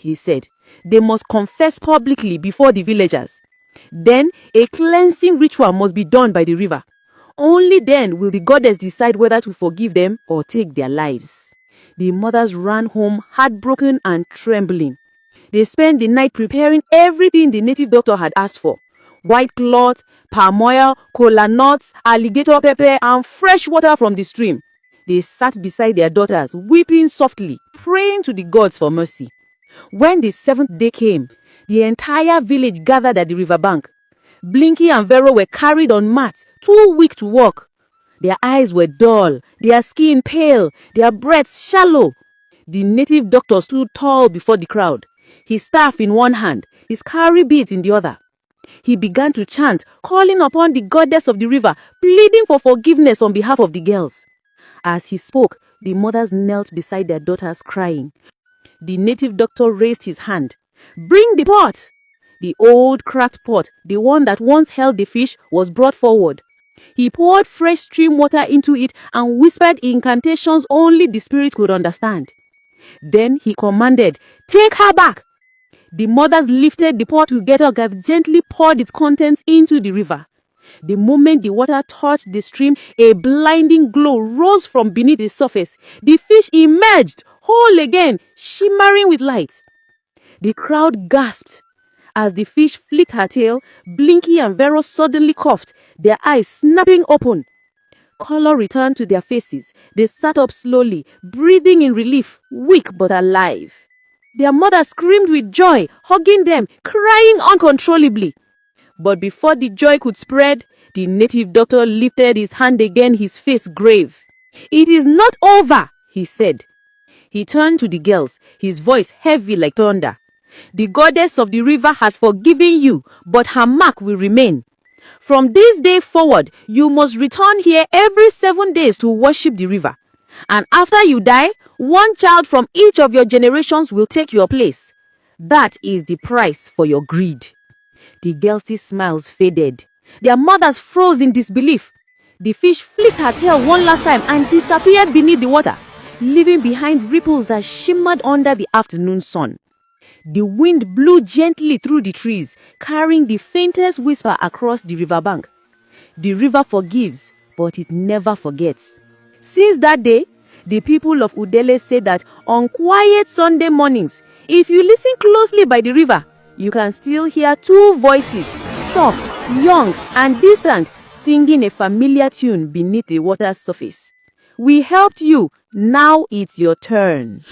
he said. They must confess publicly before the villagers. Then a cleansing ritual must be done by the river. Only then will the goddess decide whether to forgive them or take their lives. The mothers ran home heartbroken and trembling. They spent the night preparing everything the native doctor had asked for: white cloth, palm oil, kola nuts, alligator pepper, and fresh water from the stream. They sat beside their daughters, weeping softly, praying to the gods for mercy. When the 7th day came, the entire village gathered at the riverbank. Blinky and Vero were carried on mats, too weak to walk. Their eyes were dull, their skin pale, their breaths shallow. The native doctor stood tall before the crowd, his staff in one hand, his cowrie beads in the other. He began to chant, calling upon the goddess of the river, pleading for forgiveness on behalf of the girls. As he spoke, the mothers knelt beside their daughters, crying. The native doctor raised his hand. "Bring the pot!" The old cracked pot, the one that once held the fish, was brought forward. He poured fresh stream water into it and whispered incantations only the spirit could understand. Then he commanded, "Take her back!" The mothers lifted the pot together and gently poured its contents into the river. The moment the water touched the stream, a blinding glow rose from beneath the surface. The fish emerged, whole again, shimmering with light. The crowd gasped. As the fish flicked her tail, Blinky and Vero suddenly coughed, their eyes snapping open. Color returned to their faces. They sat up slowly, breathing in relief, weak but alive. Their mother screamed with joy, hugging them, crying uncontrollably. But before the joy could spread, the native doctor lifted his hand again, his face grave. "It is not over," he said. He turned to the girls, his voice heavy like thunder. "The goddess of the river has forgiven you, but her mark will remain. From this day forward, you must return here every 7 days to worship the river. And after you die, one child from each of your generations will take your place. That is the price for your greed." The girls' smiles faded. Their mothers froze in disbelief. The fish flicked her tail one last time and disappeared beneath the water, leaving behind ripples that shimmered under the afternoon sun. The wind blew gently through the trees, carrying the faintest whisper across the riverbank. The river forgives, but it never forgets. Since that day, the people of Udele say that on quiet Sunday mornings, if you listen closely by the river, you can still hear 2 voices, soft, young, and distant, singing a familiar tune beneath the water's surface. We helped you, now it's your turn.